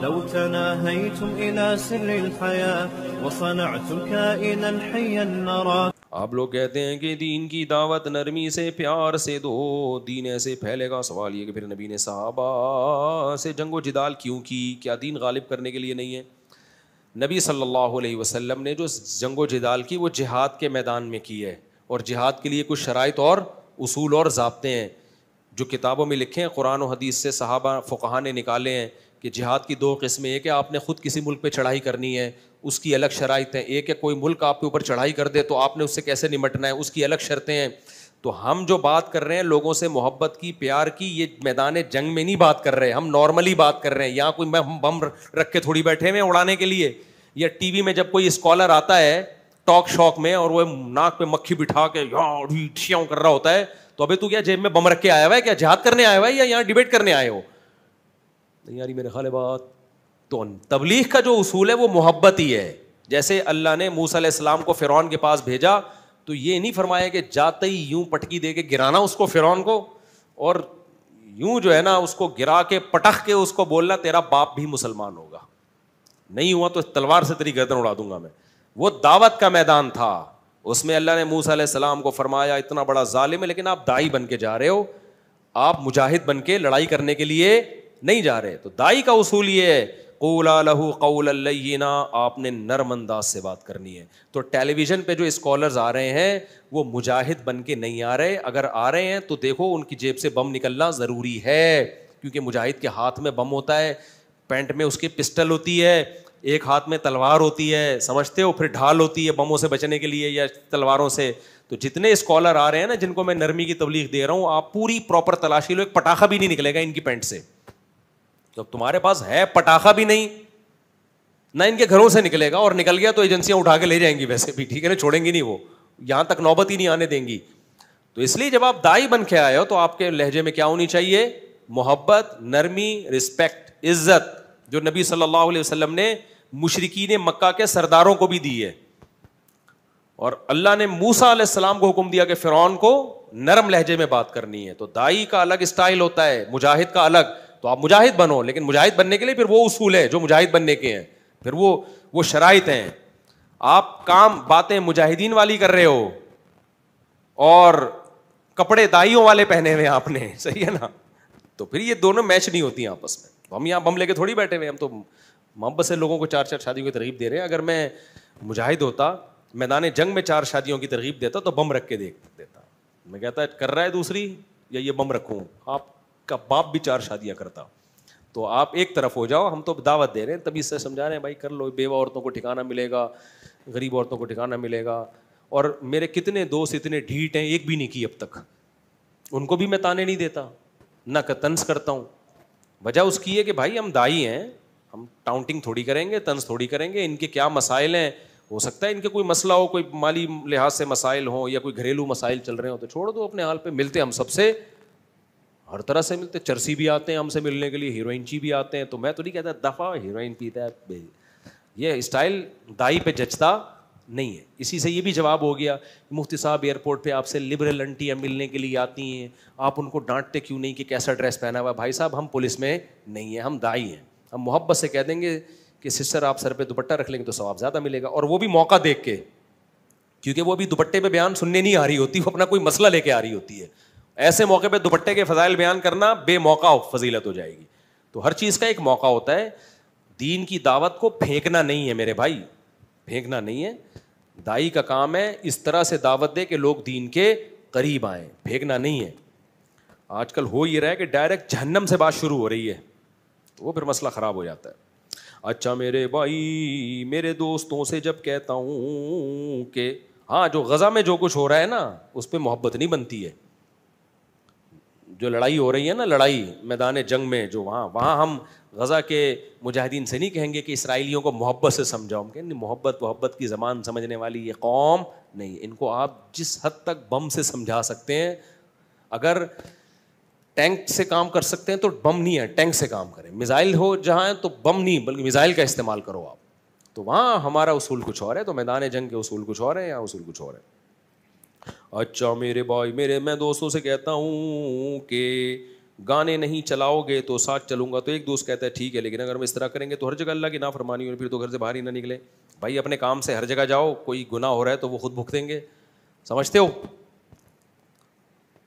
لو تناهيتم إلى سر الحياة وصنعتم كائنا حيا نرى. آپ لوگ کہتے ہیں کہ دین کی دعوت نرمی سے پیار سے دو, دین ایسے پھیلے گا. سوال یہ کہ پھر نبی نے صحابہ سے جنگ و جدال کیوں کی؟ کیا دین غالب کرنے کے لیے نہیں ہے؟ نبی صلی اللہ علیہ وسلم نے جو جنگ و جدال کی وہ جہاد کے میدان میں کی ہے, اور جہاد کے لیے کچھ شرائط اور اصول اور ضابطے ہیں جو کتابوں میں لکھے ہیں, قرآن و حدیث سے صحابہ فقہا نے نکالے ہیں کہ جہاد کی دو قسمیں. ایک ہے آپ نے خود کسی ملک پہ چڑھائی کرنی ہے, اس کی الگ شرائط ہیں. ایک ہے کوئی ملک آپ کے اوپر چڑھائی کر دے تو آپ نے اس سے کیسے نمٹنا ہے, اس کی الگ شرطیں ہیں. تو ہم جو بات کر رہے ہیں لوگوں سے محبت کی, پیار کی, یہ میدان جنگ میں نہیں بات کر رہے, ہم نارملی بات کر رہے ہیں. یہاں کوئی بم رکھ کے تھوڑی بیٹھے ہوئے اڑانے کے لیے, یا ٹی وی میں جب کوئی اسکالر آتا ہے ٹاک شاک میں اور وہ ناک پہ مکھی بٹھا کے یاں کر رہا ہوتا ہے, تو ابھی تو کیا جیب میں بم رکھ کے آیا ہوا ہے, کیا جہاد کرنے آیا ہوا ہے یا یہاں ڈیبیٹ کرنے آئے ہو؟ نہیں یاری میرے خیال بات. تو تبلیغ کا جو اصول ہے وہ محبت ہی ہے. جیسے اللہ نے موسیٰ علیہ السلام کو فرعون کے پاس بھیجا تو یہ نہیں فرمایا کہ جاتے ہی یوں پٹکی دے کے گرانا اس کو, فرعون کو, اور یوں جو ہے نا اس کو گرا کے پٹخ کے اس کو بولنا تیرا باپ بھی مسلمان ہوگا, نہیں ہوا تو تلوار سے تیری گردن اڑا دوں گا میں. وہ دعوت کا میدان تھا, اس میں اللہ نے موسیٰ علیہ السلام کو فرمایا اتنا بڑا ظالم ہے لیکن آپ دائی بن کے جا رہے ہو, آپ مجاہد بن کے لڑائی کرنے کے لیے نہیں جا رہے. تو دائی کا اصول یہ ہے قولا لہ قولا لینا, آپ نے نرم انداز سے بات کرنی ہے. تو ٹیلی ویژن پہ جو اسکالرز آ رہے ہیں وہ مجاہد بن کے نہیں آ رہے, اگر آ رہے ہیں تو دیکھو ان کی جیب سے بم نکلنا ضروری ہے, کیونکہ مجاہد کے ہاتھ میں بم ہوتا ہے, پینٹ میں اس کی پسٹل ہوتی ہے, ایک ہاتھ میں تلوار ہوتی ہے, سمجھتے ہو, پھر ڈھال ہوتی ہے بموں سے بچنے کے لیے یا تلواروں سے. تو جتنے اسکالر آ رہے ہیں نا جن کو میں نرمی کی تبلیغ دے رہا ہوں, آپ پوری پراپر تلاشی لو, ایک پٹاخہ بھی نہیں نکلے گا ان کی پینٹ سے. تو تمہارے پاس ہے پٹاخہ بھی نہیں, نہ ان کے گھروں سے نکلے گا, اور نکل گیا تو ایجنسیاں اٹھا کے لے جائیں گی ویسے بھی, ٹھیک ہے نا, چھوڑیں گی نہیں, وہ یہاں تک نوبت ہی نہیں آنے دیں گی. تو اس لیے جب آپ دائی بن کے آئے ہو تو آپ کے لہجے میں کیا ہونی چاہیے؟ محبت, نرمی, رسپیکٹ, عزت, جو نبی صلی اللہ علیہ وسلم نے مشرکین مکہ کے سرداروں کو بھی دی ہے. اور اللہ نے موسیٰ علیہ السلام کو حکم دیا کہ فرعون کو نرم لہجے میں بات کرنی ہے. تو دائی کا الگ اسٹائل ہوتا ہے, مجاہد کا الگ. تو آپ مجاہد بنو, لیکن مجاہد بننے کے لیے پھر وہ اصول ہے جو مجاہد بننے کے ہیں, پھر وہ شرائط ہیں. آپ کام باتیں مجاہدین والی کر رہے ہو اور کپڑے دائیوں والے پہنے ہوئے آپ نے, صحیح ہے نا, تو پھر یہ دونوں میچ نہیں ہوتی ہیں آپس میں. تو ہم یہاں بم لے کے تھوڑی بیٹھے ہوئے, ہم تو محبت سے لوگوں کو 4 شادیوں کی ترغیب دے رہے ہیں. اگر میں مجاہد ہوتا, میدان جنگ میں 4 شادیوں کی ترغیب دیتا تو بم رکھ کے دیتا. میں کہتا کر رہا ہے دوسری, یا یہ بم رکھوں, آپ کا باپ بھی 4 شادیاں کرتا. تو آپ ایک طرف ہو جاؤ, ہم تو دعوت دے رہے ہیں, تبھی سے سمجھا رہے ہیں بھائی کر لو, بیوہ عورتوں کو ٹھکانہ ملے گا, غریب عورتوں کو ٹھکانہ ملے گا. اور میرے کتنے دوست اتنے ڈھیٹ ہیں, ایک بھی نہیں کی اب تک, ان کو بھی میں تانے نہیں دیتا, نہ طنز کرتا ہوں. وجہ اس کی ہے کہ بھائی ہم دائی ہیں, ہم ٹاؤنٹنگ تھوڑی کریں گے, طنز تھوڑی کریں گے. ان کے کیا مسائل ہیں, ہو سکتا ہے ان کے کوئی مسئلہ ہو, کوئی مالی لحاظ سے مسائل ہوں یا کوئی گھریلو مسائل چل رہے ہوں, تو چھوڑ دو اپنے حال پہ. ملتے ہم سب سے ہر طرح سے ملتے, چرسی بھی آتے ہیں ہم سے ملنے کے لیے, ہیروئن چی بھی آتے ہیں. تو میں تو نہیں کہتا دفعہ ہیروئن پیتا ہے, یہ اسٹائل دائی پہ جچتا نہیں ہے. اسی سے یہ بھی جواب ہو گیا, مفتی صاحب ایئرپورٹ پہ آپ سے لبرل انٹیاں ملنے کے لیے آتی ہیں, آپ ان کو ڈانٹتے کیوں نہیں کہ کیسا ڈریس پہنا ہوا. بھائی صاحب ہم پولیس میں نہیں ہیں, ہم دائی ہیں. ہم محبت سے کہہ دیں گے کہ سسٹر آپ سر پہ دوپٹہ رکھ لیں گے تو ثواب زیادہ ملے گا, اور وہ بھی موقع دیکھ کے, کیونکہ وہ بھی دوپٹے پہ بیان سننے نہیں آ رہی ہوتی, وہ اپنا کوئی مسئلہ لے کے آ رہی ہوتی ہے. ایسے موقع پہ دوپٹے کے فضائل بیان کرنا بے موقع فضیلت ہو جائے گی. تو ہر چیز کا ایک موقع ہوتا ہے. دین کی دعوت کو پھینکنا نہیں ہے میرے بھائی, پھینکنا نہیں ہے. دائی کا کام ہے اس طرح سے دعوت دے کہ لوگ دین کے قریب آئیں, پھینکنا نہیں ہے. آج کل ہو یہ رہا ہے کہ ڈائریکٹ جہنم سے بات شروع ہو رہی ہے, تو وہ پھر مسئلہ خراب ہو جاتا ہے. اچھا میرے بھائی, میرے دوستوں سے جب کہتا ہوں کہ ہاں جو غزہ میں جو کچھ ہو رہا ہے نا اس پہ محبت نہیں بنتی ہے. جو لڑائی ہو رہی ہے نا, لڑائی میدان جنگ میں جو وہاں ہم غزہ کے مجاہدین سے نہیں کہیں گے کہ اسرائیلیوں کو محبت سے سمجھاؤ. ہم کہیں محبت کی زبان سمجھنے والی یہ قوم نہیں. ان کو آپ جس حد تک بم سے سمجھا سکتے ہیں, اگر ٹینک سے کام کر سکتے ہیں تو بم نہیں ہے, ٹینک سے کام کریں. میزائل ہو جہاں تو بم نہیں بلکہ میزائل کا استعمال کرو آپ. تو وہاں ہمارا اصول کچھ اور ہے, تو میدان جنگ کے اصول کچھ اور ہے, یہاں اصول کچھ اور ہے. اچھا میرے بھائی, میں دوستوں سے کہتا ہوں کہ گانے نہیں چلاؤ گے تو ساتھ چلوں گا. تو ایک دوست کہتا ہے ٹھیک ہے, لیکن اگر ہم اس طرح کریں گے تو ہر جگہ اللہ کی نافرمانی ہوگی, پھر تو گھر سے باہر ہی نہ نکلے. بھائی اپنے کام سے ہر جگہ جاؤ, کوئی گناہ ہو رہا ہے تو وہ خود بھگتیں گے, سمجھتے ہو.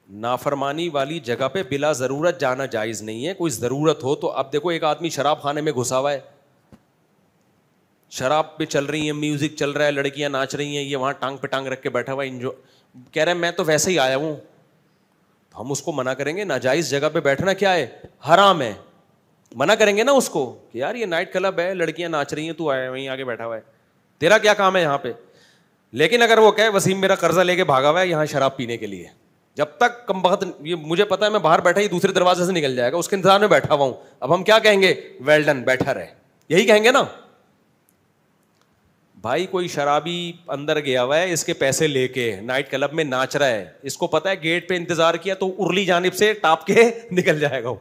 نافرمانی والی جگہ پہ بلا ضرورت جانا جائز نہیں ہے. کوئی ضرورت ہو تو. اب دیکھو ایک آدمی شراب خانے میں گھسا ہوا ہے, شراب پہ چل رہی ہیں, میوزک چل رہا ہے, لڑکیاں ناچ رہی ہیں, یہ وہاں ٹانگ پہ ٹانگ رکھ کے بیٹھا ہوا ہے, کہہ رہے ہیں میں تو ویسے ہی آیا ہوں. ہم اس کو منع کریں گے؟ ناجائز جگہ پہ بیٹھنا کیا ہے, حرام ہے. منع کریں گے نا اس کو کہ یار یہ نائٹ کلب ہے, لڑکیاں ناچ رہی ہیں, تو آیا وہیں آگے بیٹھا ہوا ہے, تیرا کیا کام ہے یہاں پہ. لیکن اگر وہ کہے وسیم میرا قرضہ لے کے بھاگا ہوا ہے یہاں شراب پینے کے لیے, جب تک کم بخت یہ مجھے پتا ہے میں باہر بیٹھا ہی دوسرے دروازے سے نکل جائے گا, اس کے انتظار میں بیٹھا ہوا ہوں, اب ہم کیا کہیں گے؟ ویل ڈن, بیٹھا رہے, یہی کہیں گے نا. بھائی کوئی شرابی اندر گیا ہوا ہے, اس کے پیسے لے کے نائٹ کلب میں ناچ رہا ہے, اس کو پتا ہے گیٹ پہ انتظار کیا تو ارلی جانب سے ٹاپ کے نکل جائے گا.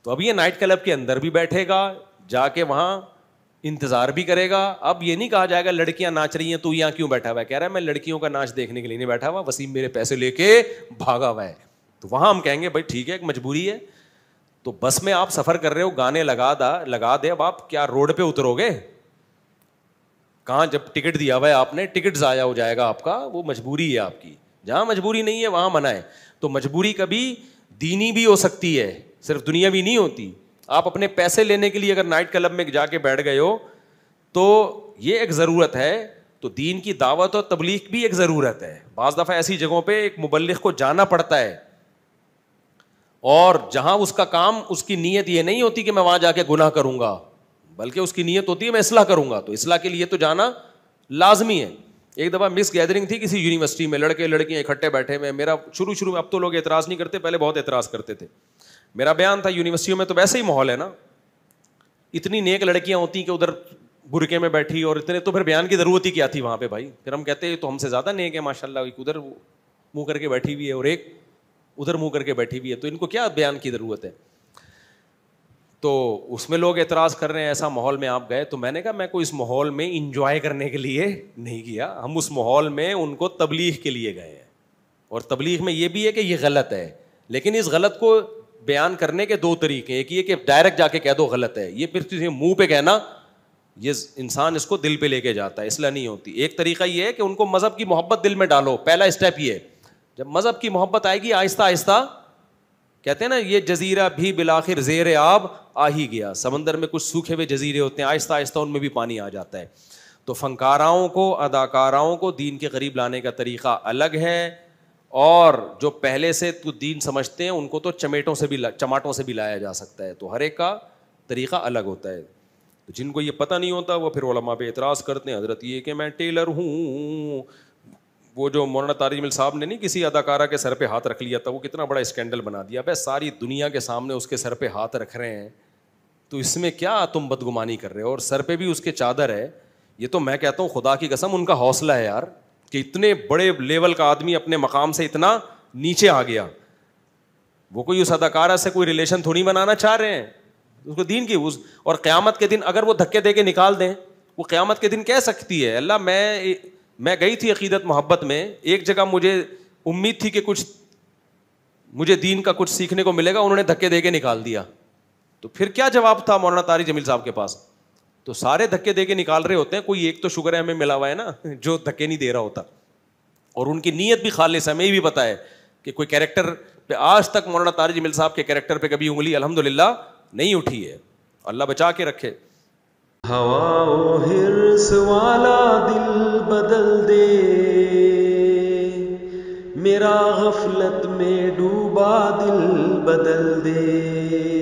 تو اب یہ نائٹ کلب کے اندر بھی بیٹھے گا, جا کے وہاں انتظار بھی کرے گا. اب یہ نہیں کہا جائے گا لڑکیاں ناچ رہی ہیں تو یہاں کیوں بیٹھا ہوا ہے, کہہ رہا ہے میں لڑکیوں کا ناچ دیکھنے کے لیے نہیں بیٹھا ہوا, وسیم میرے پیسے لے کے بھاگا ہوا ہے. تو وہاں ہم کہیں گے بھائی ٹھیک ہے ایک مجبوری ہے. تو بس میں آپ سفر کر رہے ہو, گانے لگا دے, اب آپ کیا روڈ پہ اترو گے؟ کہاں جب ٹکٹ دیا ہوا ہے آپ نے, ٹکٹ ضائع ہو جائے گا آپ کا, وہ مجبوری ہے آپ کی. جہاں مجبوری نہیں ہے وہاں منع ہے. تو مجبوری کبھی دینی بھی ہو سکتی ہے, صرف دنیاوی نہیں ہوتی. آپ اپنے پیسے لینے کے لیے اگر نائٹ کلب میں جا کے بیٹھ گئے ہو تو یہ ایک ضرورت ہے. تو دین کی دعوت اور تبلیغ بھی ایک ضرورت ہے. بعض دفعہ ایسی جگہوں پہ ایک مبلغ کو جانا پڑتا ہے, اور جہاں اس کا کام, اس کی نیت یہ نہیں ہوتی کہ میں وہاں جا کے گناہ کروں گا, بلکہ اس کی نیت ہوتی ہے میں اصلاح کروں گا. تو اصلاح کے لیے تو جانا لازمی ہے. ایک دفعہ مس گیدرنگ تھی کسی یونیورسٹی میں, لڑکے لڑکیاں اکٹھے بیٹھے ہوئے. میرا شروع میں, اب تو لوگ اعتراض نہیں کرتے, پہلے بہت اعتراض کرتے تھے. میرا بیان تھا یونیورسٹیوں میں تو ویسے ہی ماحول ہے نا, اتنی نیک لڑکیاں ہوتی کہ ادھر برقعے میں بیٹھی, اور اتنے تو پھر بیان کی ضرورت ہی کیا تھی وہاں پہ بھائی. پھر ہم کہتے ہیں تو ہم سے زیادہ نیک ہے ماشاء اللہ, ایک ادھر منہ کر کے بیٹھی ہوئی ہے اور ایک ادھر منہ کر کے بیٹھی ہوئی ہے, تو ان کو کیا بیان کی ضرورت ہے. تو اس میں لوگ اعتراض کر رہے ہیں, ایسا ماحول میں آپ گئے. تو میں نے کہا میں کو اس ماحول میں انجوائے کرنے کے لیے نہیں گیا, ہم اس ماحول میں ان کو تبلیغ کے لیے گئے ہیں. اور تبلیغ میں یہ بھی ہے کہ یہ غلط ہے, لیکن اس غلط کو بیان کرنے کے دو طریقے. ایک یہ کہ ڈائریکٹ جا کے کہہ دو غلط ہے, یہ پھر منہ پہ کہنا, یہ انسان اس کو دل پہ لے کے جاتا ہے, اصلاح نہیں ہوتی. ایک طریقہ یہ ہے کہ ان کو مذہب کی محبت دل میں ڈالو. پہلا اسٹیپ یہ ہے, جب مذہب کی محبت آئے گی آہستہ آہستہ, کہتے ہیں نا یہ جزیرہ بھی بالآخر زیر آب آ ہی گیا. سمندر میں کچھ سوکھے ہوئے جزیرے ہوتے ہیں, آہستہ آہستہ ان میں بھی پانی آ جاتا ہے. تو فنکاراؤں کو, اداکاراؤں کو دین کے قریب لانے کا طریقہ الگ ہے, اور جو پہلے سے تو دین سمجھتے ہیں ان کو تو چماٹوں سے بھی لایا جا سکتا ہے. تو ہر ایک کا طریقہ الگ ہوتا ہے. جن کو یہ پتہ نہیں ہوتا وہ پھر علماء پہ اعتراض کرتے ہیں, حضرت یہ کہ میں ٹیلر ہوں. وہ جو مولانا طارق جمیل صاحب نے نہیں کسی اداکارہ کے سر پہ ہاتھ رکھ لیا تھا, وہ کتنا بڑا اسکینڈل بنا دیا. بھائی ساری دنیا کے سامنے اس کے سر پہ ہاتھ رکھ رہے ہیں, تو اس میں کیا تم بدگمانی کر رہے ہو, اور سر پہ بھی اس کے چادر ہے. یہ تو میں کہتا ہوں خدا کی قسم ان کا حوصلہ ہے یار, کہ اتنے بڑے لیول کا آدمی اپنے مقام سے اتنا نیچے آ گیا. وہ کوئی اس اداکارہ سے کوئی ریلیشن تھوڑی بنانا چاہ رہے ہیں, اس کو دین کی اور قیامت کے دن اگر وہ دھکے دے کے نکال دیں, وہ قیامت کے دن کہہ سکتی ہے اللہ میں گئی تھی عقیدت محبت میں, ایک جگہ مجھے امید تھی کہ کچھ مجھے دین کا کچھ سیکھنے کو ملے گا, انہوں نے دھکے دے کے نکال دیا. تو پھر کیا جواب تھا مولانا طارق جمیل صاحب کے پاس؟ تو سارے دھکے دے کے نکال رہے ہوتے ہیں, کوئی ایک تو شکر ہے ہمیں ملا ہوا ہے نا جو دھکے نہیں دے رہا ہوتا, اور ان کی نیت بھی خالص ہے. ہمیں بھی پتا ہے کہ کوئی کیریکٹر پہ آج تک مولانا طارق جمیل صاحب کے کیریکٹر پہ کبھی انگلی الحمدللہ نہیں اٹھی ہے. اللہ بچا کے رکھے. ہوا و حرص والا دل بدل دے, میرا غفلت میں ڈوبا دل بدل دے.